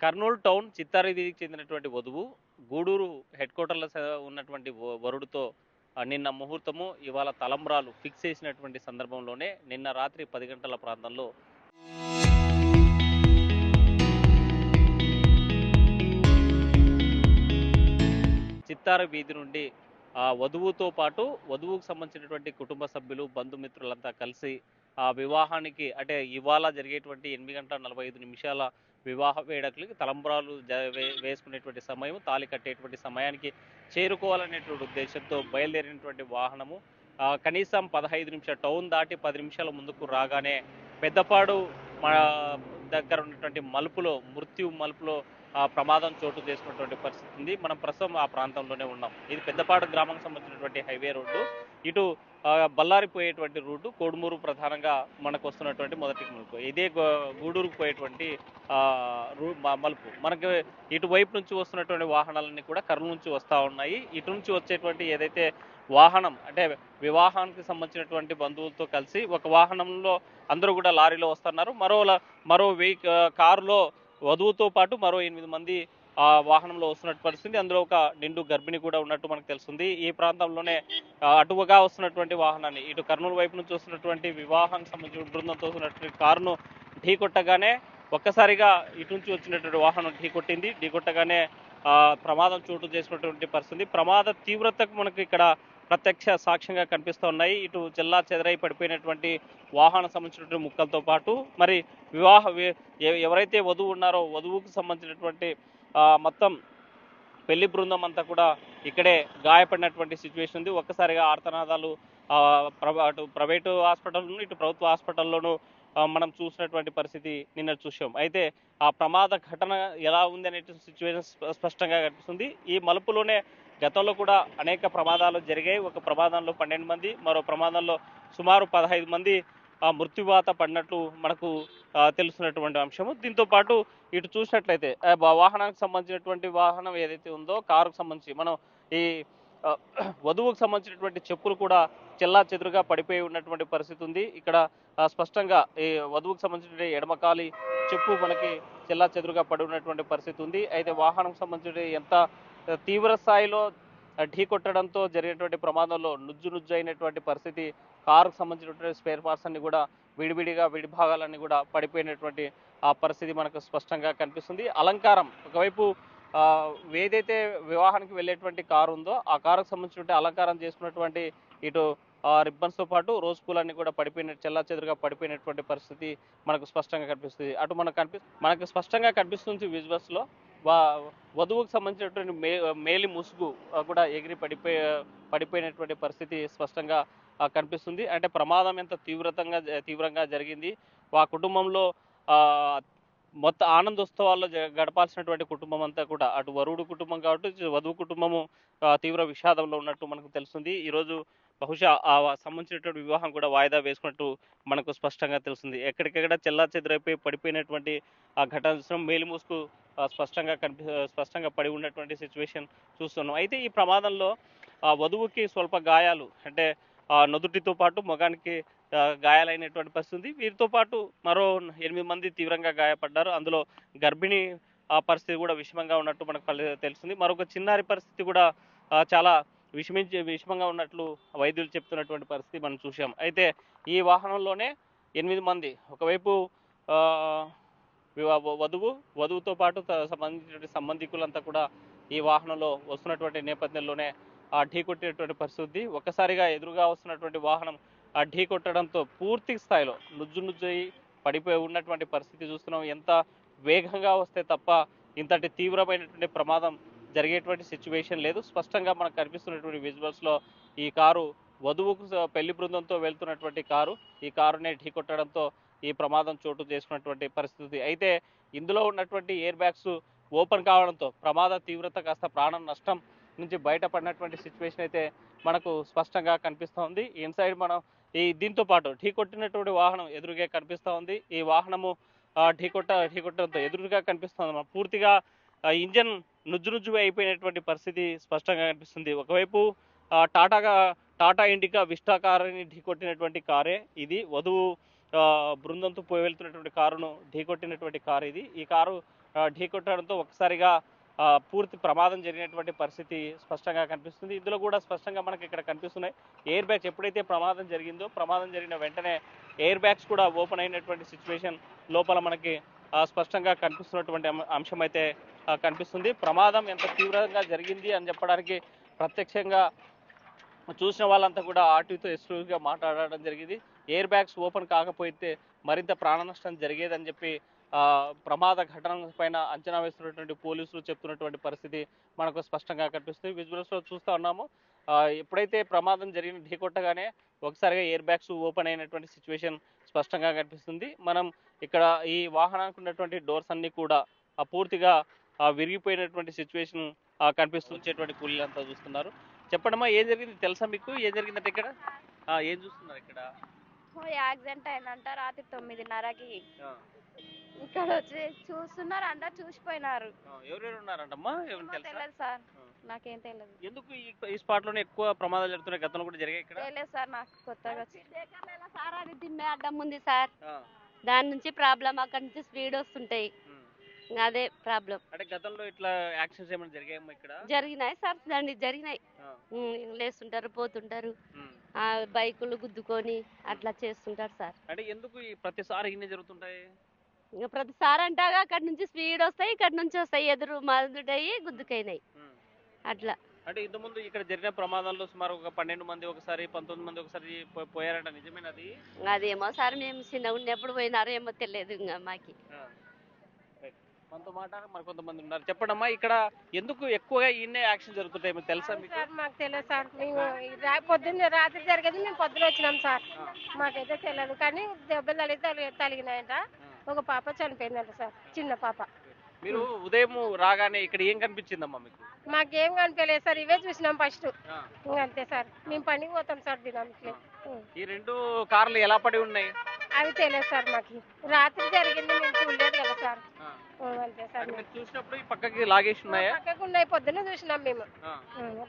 Kurnool town చిత్తారెడ్డికి చెందినటువంటి వధువు Gudur head క్వార్టర్‌లో ఉన్నటువంటి వరుడితో నిన్న ముహూర్తము, ఇవాళ తలంబ్రాలు ఫిక్స్ చేసినటువంటి సందర్భంలోనే నిన్న రాత్రి 10 గంటల ప్రాంతంలో చిత్తార వీధి నుండి వధువుతో పాటు వధువుకు సంబంధించినటువంటి కుటుంబ సభ్యులు, బంధుమిత్రులంతా కలిసి ఆ వివాహానికి అంటే ఇవాళ జరిగేటువంటి 8:45 వివాహ వేడుకలకి తలంబ్రాలు వేసుకునేటువంటి సమయం, తాళి కట్టేటువంటి సమయానికి చేరుకోవాలనేటువంటి ఉద్దేశంతో బయలుదేరినటువంటి వాహనము కనీసం 15 నిమిషాలు టౌన్ దాటి 10 నిమిషాల ముందుకు రాగానే పెద్దపాడు మా దగ్గర ఉన్నటువంటి మలుపులో మృత్యు మలుపులో ప్రమాదం చోటు చేసుకున్నటువంటి పరిస్థితి ఉంది. మనం ప్రస్తుతం ఆ ప్రాంతంలోనే ఉన్నాం. ఇది పెద్దపాడు గ్రామానికి సంబంధించినటువంటి హైవే రోడ్డు. ఇటు బళ్ళారి పోయేటువంటి రూటు కోడుమూరు ప్రధానంగా మనకు వస్తున్నటువంటి మొదటి మలుపు. ఇదే గూడూరుకు పోయేటువంటి మలుపు. మనకు ఇటువైపు నుంచి వస్తున్నటువంటి వాహనాలన్నీ కూడా కర్నూలు నుంచి వస్తా ఉన్నాయి. ఇటు నుంచి వచ్చేటువంటి ఏదైతే వాహనం అంటే వివాహానికి సంబంధించినటువంటి బంధువులతో కలిసి ఒక వాహనంలో అందరూ కూడా లారీలో వస్తున్నారు. మరో కారులో వధువుతో పాటు మరో 8 మంది ఆ వాహనంలో వస్తున్నట్టు పరిస్థితి. అందులో ఒక నిండు గర్భిణి కూడా ఉన్నట్టు మనకు తెలుస్తుంది. ఈ ప్రాంతంలోనే అటువగా వస్తున్నటువంటి వాహనాన్ని ఇటు కర్నూలు వైపు నుంచి వస్తున్నటువంటి వివాహానికి సంబంధించిన బృందంతో వస్తున్నటువంటి కారును ఢీకొట్టగానే ఒక్కసారిగా ఇటు నుంచి వచ్చినటువంటి వాహనం ఢీకొట్టింది. ఢీకొట్టగానే ప్రమాదం చోటు చేసుకున్నటువంటి పరిస్థితి. ప్రమాద తీవ్రతకు మనకు ఇక్కడ ప్రత్యక్ష సాక్ష్యంగా కనిపిస్తూ ఉన్నాయి. ఇటు చెల్లా చెదరై పడిపోయినటువంటి వాహనం సంబంధించినటువంటి ముక్కలతో పాటు మరి ఎవరైతే వధువు ఉన్నారో వధువుకు సంబంధించినటువంటి మొత్తం పెళ్లి బృందం అంతా కూడా ఇక్కడే గాయపడినటువంటి సిచ్యువేషన్ ఉంది. ఒక్కసారిగా ఆర్తనాదాలు అటు ప్రైవేటు హాస్పిటల్లోనూ ఇటు ప్రభుత్వ హాస్పిటల్లోనూ మనం చూసినటువంటి పరిస్థితి నిన్న చూసాం. అయితే ఆ ప్రమాద ఘటన ఎలా ఉంది అనే సిచ్యువేషన్ స్పష్టంగా కనిపిస్తుంది. ఈ మలుపులోనే గతంలో కూడా అనేక ప్రమాదాలు జరిగాయి. ఒక ప్రమాదంలో 12 మంది, మరో ప్రమాదంలో సుమారు 15 మంది మృత్యువాత పడినట్లు మనకు తెలుస్తున్నటువంటి అంశము. దీంతో పాటు ఇటు చూసినట్లయితే వాహనానికి సంబంధించినటువంటి వాహనం ఏదైతే ఉందో కారుకు సంబంధించి మనం ఈ వధువుకు సంబంధించినటువంటి చెప్పులు కూడా చెల్లా చెదురుగా పడిపోయి ఉన్నటువంటి పరిస్థితి ఉంది. ఇక్కడ స్పష్టంగా ఈ వధువుకు సంబంధించిన ఎడమకాలి చెప్పు మనకి చెల్లా చెదురుగా పడి ఉన్నటువంటి పరిస్థితి ఉంది. అయితే వాహనం సంబంధించిన ఎంత తీవ్ర స్థాయిలో ఢీకొట్టడంతో జరిగినటువంటి ప్రమాదంలో నుజ్జు అయినటువంటి పరిస్థితి. కారుకు సంబంధించినటువంటి స్పేర్ పార్ట్స్ అన్ని కూడా విడివిడిగా విడిభాగాలన్నీ కూడా పడిపోయినటువంటి ఆ పరిస్థితి మనకు స్పష్టంగా కనిపిస్తుంది. అలంకారం ఒకవైపు ఏదైతే వివాహానికి వెళ్ళేటువంటి కారు ఉందో ఆ కారుకు సంబంధించినటువంటి అలంకారం చేసుకున్నటువంటి ఇటు రిబ్బన్స్తో పాటు రోజ్ పూలన్నీ కూడా చెల్లా చెదురుగా పడిపోయినటువంటి పరిస్థితి మనకు స్పష్టంగా కనిపిస్తుంది. అటు మనకు స్పష్టంగా కనిపిస్తుంది విజువల్స్లో వధువుకు సంబంధించినటువంటి మేలి ముసుగు కూడా ఎగిరి పడిపోయినటువంటి పరిస్థితి స్పష్టంగా కనిపిస్తుంది. అంటే ప్రమాదం ఎంత తీవ్రంగా జరిగింది. ఆ కుటుంబంలో మొత్తం ఆనందోత్సవాల్లో గడపాల్సినటువంటి కుటుంబం అంతా కూడా అటు వరుడు కుటుంబం కాబట్టి వధువు కుటుంబము తీవ్ర విషాదంలో ఉన్నట్టు మనకు తెలుస్తుంది. ఈరోజు బహుశా ఆ సంబంధించినటువంటి వివాహం కూడా వాయిదా వేసుకున్నట్టు మనకు స్పష్టంగా తెలుస్తుంది. ఎక్కడికెక్కడ చెల్లా చెదురైపోయి పడిపోయినటువంటి ఆ ఘటన మేలిముసుకు స్పష్టంగా పడి ఉన్నటువంటి సిచ్యువేషన్ చూస్తున్నాం. అయితే ఈ ప్రమాదంలో వధువుకి స్వల్ప గాయాలు అంటే నుదుటితో పాటు మొగానికి గాయాలైనటువంటి పరిస్థితి. వీరితో పాటు మరో 8 మంది తీవ్రంగా గాయపడ్డారు. అందులో గర్భిణి పరిస్థితి కూడా విషమంగా ఉన్నట్టు మనకు తెలుస్తుంది. మరొక చిన్నారి పరిస్థితి కూడా చాలా విషమంగా ఉన్నట్లు వైద్యులు చెప్తున్నటువంటి పరిస్థితి మనం చూసాం. అయితే ఈ వాహనంలోనే 8 మంది ఒకవైపు వధువుతో పాటు సంబంధించిన సంబంధికులంతా కూడా ఈ వాహనంలో వస్తున్నటువంటి నేపథ్యంలోనే ఢీకొట్టినటువంటి పరిస్థితి. ఒక్కసారిగా ఎదురుగా వస్తున్నటువంటి వాహనం ఢీకొట్టడంతో పూర్తి స్థాయిలో నుజ్జు పడిపోయి ఉన్నటువంటి పరిస్థితి చూస్తున్నాం. ఎంత వేగంగా వస్తే తప్ప ఇంతటి తీవ్రమైనటువంటి ప్రమాదం జరిగేటువంటి సిచ్యువేషన్ లేదు. స్పష్టంగా మనకు కనిపిస్తున్నటువంటి విజువల్స్లో ఈ కారు వధువుకు పెళ్లి బృందంతో వెళ్తున్నటువంటి కారు ఈ కారునే ఢీకొట్టడంతో ఈ ప్రమాదం చోటు చేసుకున్నటువంటి పరిస్థితి. అయితే ఇందులో ఉన్నటువంటి ఎయిర్ బ్యాగ్స్ ఓపెన్ కావడంతో ప్రమాద తీవ్రత కాస్త ప్రాణ నష్టం నుంచి బయటపడినటువంటి సిచ్యువేషన్ అయితే మనకు స్పష్టంగా కనిపిస్తూ ఉంది. ఇన్సైడ్ మనం దీంతో పాటు ఢీకొట్టినటువంటి వాహనం ఎదురుగా కనిపిస్తూ ఉంది. ఈ వాహనము ఢీకొట్టడంతో ఎదురుగా కనిపిస్తుంది. పూర్తిగా ఇంజన్ నుజ్జు అయిపోయినటువంటి పరిస్థితి స్పష్టంగా కనిపిస్తుంది. ఒకవైపు టాటా ఇండికా విస్టా కారుని ఢీకొట్టినటువంటి కారే ఇది. వధువు బృందంతో వెళ్తున్నటువంటి కారును ఢీకొట్టినటువంటి కారు ఇది. ఈ కారు ఢీకొట్టడంతో ఒకసారిగా పూర్తి ప్రమాదం జరిగినటువంటి పరిస్థితి స్పష్టంగా కనిపిస్తుంది. ఇందులో కూడా స్పష్టంగా మనకి ఇక్కడ కనిపిస్తున్నాయి ఎయిర్ బ్యాగ్స్. ఎప్పుడైతే ప్రమాదం జరిగిందో ప్రమాదం జరిగిన వెంటనే ఎయిర్ బ్యాగ్స్ కూడా ఓపెన్ అయినటువంటి సిచ్యువేషన్ లోపల మనకి స్పష్టంగా కనిపిస్తున్నటువంటి అంశం అయితే కనిపిస్తుంది. ప్రమాదం ఎంత తీవ్రంగా జరిగింది అని చెప్పడానికి ప్రత్యక్షంగా చూసిన వాళ్ళంతా కూడా ఆర్టీతో ఎక్స్క్లూజివ్గా మాట్లాడడం జరిగింది. ఎయిర్ బ్యాగ్స్ ఓపెన్ కాకపోతే మరింత ప్రాణ నష్టం జరిగేదని చెప్పి ప్రమాద ఘటన పైన అంచనా వేస్తున్నటువంటి పోలీసులు చెప్తున్నటువంటి పరిస్థితి మనకు స్పష్టంగా కనిపిస్తుంది. విజువల్స్లో చూస్తూ ఉన్నాము. ఎప్పుడైతే ప్రమాదం జరిగిన ఢీకొట్టగానే ఒకసారిగా ఎయిర్ బ్యాగ్స్ ఓపెన్ అయినటువంటి సిచ్యువేషన్ స్పష్టంగా కనిపిస్తుంది. మనం ఇక్కడ ఈ వాహనానికి ఉన్నటువంటి డోర్స్ అన్ని కూడా పూర్తిగా విరిగిపోయినటువంటి సిచ్యువేషన్ కనిపిస్తుంచేటువంటి కూలీలంతా చూస్తున్నారు. చెప్పడమా ఏం జరిగింది, తెలుసా మీకు? ఏం జరిగిందంటే ఇక్కడ ఏం చూస్తున్నారు? ఇక్కడ యాక్సిడెంట్ అయిందంట రాత్రి 9:30కి. ఇక్కడ వచ్చి చూస్తున్నారు, అందరు చూసిపోయినారు. ఎవరెవరు ఉన్నారంటమ్మా? తెలియదు సార్, నాకేం తెలియదు. ఎందుకు ఈ స్పాట్ లోనే ఎక్కువ ప్రమాదాలు జరుగుతున్నాయి? గతంలో కూడా జరిగాయి ఇక్కడ? తెలియదు సార్, నాకు కొత్తగా సార్. అది దిమ్మే అడ్డం ఉంది సార్, దాని నుంచి ప్రాబ్లం. అక్కడ నుంచి స్పీడ్ వస్తుంటాయి, అదే ప్రాబ్లం. అంటే గతంలో ఇట్లా యాక్సిడెంట్స్ ఏమైనా జరిగాయమ్మా ఇక్కడ? జరిగినాయి సార్, దాన్ని జరిగినాయి. లేస్తుంటారు, పోతుంటారు, బైకులు గుద్దుకొని అట్లా చేస్తుంటారు సార్. అంటే ఎందుకు ప్రతిసారి ఇన్ని జరుగుతుంటాయి? ఇంకా ప్రతిసారి అంటాగా అక్కడ నుంచి స్పీడ్ వస్తాయి, ఇక్కడ నుంచి వస్తాయి, ఎదురు మదుడయ్యి గుద్దుకైనాయి అట్లా. అంటే ఇంతకుముందు ఇక్కడ జరిగిన ప్రమాదాల్లో సుమారు ఒక 12 మంది ఒకసారి, 19 మంది ఒకసారి పోయారంట, నిజమేనది? అదేమో సార్, మేము చిన్న ఉన్నప్పుడు పోయినారో ఏమో తెలియదు ఇంకా మాకి. మనతో మాట్లాడారు మరి కొంతమంది ఉన్నారు. చెప్పండమ్మా, ఇక్కడ ఎందుకు ఎక్కువగా ఇన్నే యాక్షన్ జరుగుతుంటాయి మీకు తెలుసా? సార్ మాకు తెలియదు సార్, మేము పొద్దున్న రాత్రి జరిగేది మేము పొద్దున వచ్చినాం సార్, మాకైతే తెలియదు. కానీ దెబ్బలు తగిలినాయంట, ఒక పాప చనిపోయిందంట సార్, చిన్న పాప. మీరు ఉదయం రాగానే ఇక్కడ ఏం కనిపించిందమ్మా మీకు? మాకేం కనిపించలేదు సార్, ఇవే చూసినాం ఫస్ట్, అంతే సార్. మేము పనికి పోతాం సార్ దినానికి. ఈ 2 కార్లు ఎలా పడి ఉన్నాయి అవి తెలియదు సార్, మాకు రాత్రి జరిగింది, మేము చూడలేదు కదా సార్, అంతే సార్. చూసినప్పుడు ఈ పక్కకి లాగేసి ఉన్నాయా? పక్కకు ఉన్నాయి, పొద్దున్న చూసినాం మేము,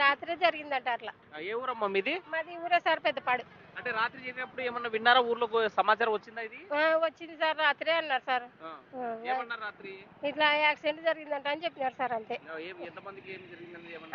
రాత్రి జరిగిందంట అట్లా. ఏ ఊరమ్మా మీది? మాది ఊరే సార్, పెద్దపాడు. అంటే రాత్రి జరిగినప్పుడు ఏమన్నా విన్నారా? ఊర్లో సమాచారం వచ్చిందా? ఇది వచ్చింది సార్, రాత్రే అన్నారు సార్. ఏమన్నారు రాత్రి? ఇట్లా యాక్సిడెంట్ జరిగిందంట అని చెప్పినారు సార్, అంతే.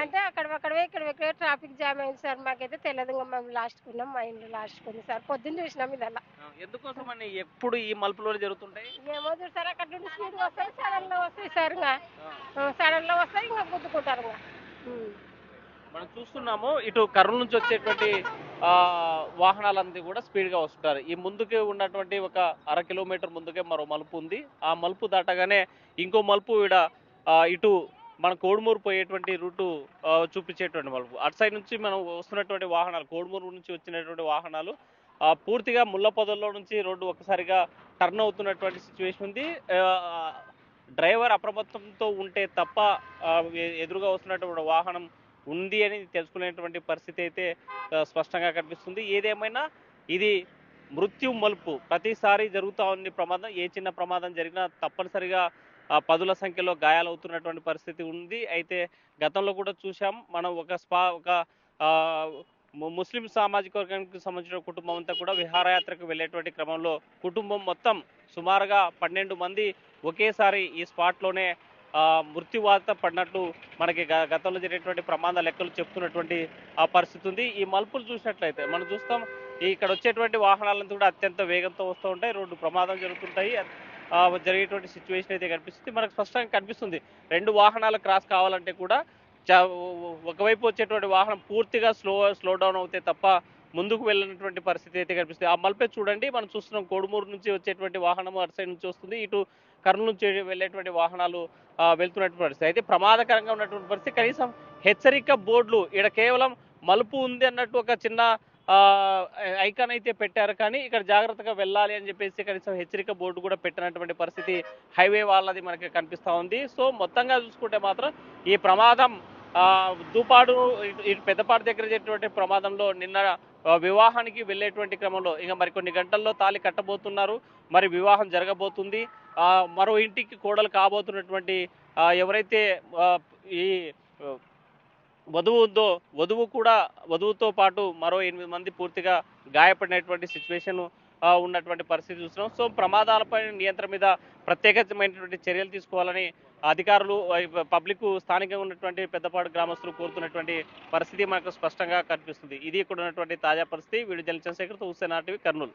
అంటే అక్కడక్కడవే ఇక్కడ ట్రాఫిక్ జామ్ అయింది సార్, మాకైతే తెలియదు. ఇంకా మేము లాస్ట్ కున్నాం, మా ఇంట్లో లాస్ట్ కుంది సార్, పొద్దున్న చూసినాం ఇదల్లా. ఎందుకోసం అని ఎప్పుడు ఈ మలుపులో జరుగుతుంటాయి? ఏమో చూసారు, అక్కడ నుండి స్పీడ్ వస్తాయి, సడన్ లో వస్తాయి సార్, ఇంకా సడన్ లో వస్తాయి, ఇంకా గుద్దుకుంటారు. ఇంకా మనం చూస్తున్నాము ఇటు కర్నూలు నుంచి వచ్చేటువంటి వాహనాలన్నీ కూడా స్పీడ్గా వస్తుంటారు. ఈ ముందుకే ఉన్నటువంటి ఒక 1/2 కిలోమీటర్ ముందుకే మరో మలుపు ఉంది. ఆ మలుపు దాటగానే ఇంకో మలుపు ఇటు మన కోడుమూరు పోయేటువంటి రూటు చూపించేటువంటి మలుపు. అటు సైడ్ నుంచి మనం వస్తున్నటువంటి వాహనాలు, కోడుమూరు నుంచి వచ్చినటువంటి వాహనాలు పూర్తిగా ముళ్ళ పొదల్లో నుంచి రోడ్డు ఒకసారిగా టర్న్ అవుతున్నటువంటి సిచ్యువేషన్ ఉంది. డ్రైవర్ అప్రమత్తంతో ఉంటే తప్ప ఎదురుగా వస్తున్నటువంటి వాహనం ఉంది అని తెలుసుకునేటువంటి పరిస్థితి అయితే స్పష్టంగా కనిపిస్తుంది. ఏదేమైనా ఇది మృత్యు మలుపు, ప్రతిసారి జరుగుతూ ఉంది ప్రమాదం. ఏ చిన్న ప్రమాదం జరిగినా తప్పనిసరిగా పదుల సంఖ్యలో గాయాలవుతున్నటువంటి పరిస్థితి ఉంది. అయితే గతంలో కూడా చూసాం మనం, ఒక ముస్లిం సామాజిక వర్గానికి సంబంధించిన కుటుంబం అంతా కూడా విహారయాత్రకు వెళ్ళేటువంటి క్రమంలో కుటుంబం మొత్తం సుమారుగా 12 మంది ఒకేసారి ఈ స్పాట్లోనే మృత్యువాత పడినట్లు మనకి గతంలో జరిగినటువంటి ప్రమాద లెక్కలు చెప్తున్నటువంటి పరిస్థితి ఉంది. ఈ మలుపులు చూసినట్లయితే మనం చూస్తాం, ఇక్కడ వచ్చేటువంటి వాహనాలంతా కూడా అత్యంత వేగంతో వస్తూ ఉంటాయి, రోడ్డు ప్రమాదం జరుగుతుంటాయి. జరిగేటువంటి సిచ్యువేషన్ అయితే కనిపిస్తుంది, మనకు స్పష్టంగా కనిపిస్తుంది. 2 వాహనాలు క్రాస్ కావాలంటే కూడా ఒకవైపు వచ్చేటువంటి వాహనం పూర్తిగా స్లో డౌన్ అవుతే తప్ప ముందుకు వెళ్ళినటువంటి పరిస్థితి అయితే కనిపిస్తుంది. ఆ మలుపే చూడండి, మనం చూస్తున్నాం కోడుమూరు నుంచి వచ్చేటువంటి వాహనం అటు సైడ్ నుంచి వస్తుంది, ఇటు కర్నూలు నుంచి వెళ్ళేటువంటి వాహనాలు వెళ్తున్నటువంటి పరిస్థితి. అయితే ప్రమాదకరంగా ఉన్నటువంటి పరిస్థితి. కనీసం హెచ్చరిక బోర్డులు ఇక్కడ కేవలం మలుపు ఉంది అన్నట్టు ఒక చిన్న ఐకాన్ అయితే పెట్టారు, కానీ ఇక్కడ జాగ్రత్తగా వెళ్ళాలి అని చెప్పేసి కనీసం హెచ్చరిక బోర్డు కూడా పెట్టినటువంటి పరిస్థితి హైవే వాళ్ళది మనకి కనిపిస్తూ ఉంది. సో మొత్తంగా చూసుకుంటే మాత్రం ఈ ప్రమాదం దూపాడు ఇటు పెద్దపాడు దగ్గర జరిగినటువంటి ప్రమాదంలో నిన్న వివాహానికి వెళ్ళేటువంటి క్రమంలో ఇంకా మరికొన్ని గంటల్లో తాళి కట్టబోతున్నారు, మరి వివాహం జరగబోతుంది. మరో ఇంటికి కోడలు కాబోతున్నటువంటి ఎవరైతే ఈ వధువు ఉందో వధువుతో పాటు మరో 8 మంది పూర్తిగా గాయపడినటువంటి సిచ్యువేషన్ ఉన్నటువంటి పరిస్థితి చూస్తున్నాం. సో ప్రమాదాలపై నియంత్రణ మీద ప్రత్యేకమైనటువంటి చర్యలు తీసుకోవాలని అధికారులు పబ్లిక్ స్థానికంగా ఉన్నటువంటి పెద్దపాడు గ్రామస్తులు కోరుతున్నటువంటి పరిస్థితి మనకు స్పష్టంగా కనిపిస్తుంది. ఇది ఇక్కడ ఉన్నటువంటి తాజా పరిస్థితి. వీడియో జర్నలిస్ట్ చంద్రశేఖర్తో హుస్సేన్ ఆర్టీవీ కర్నూలు.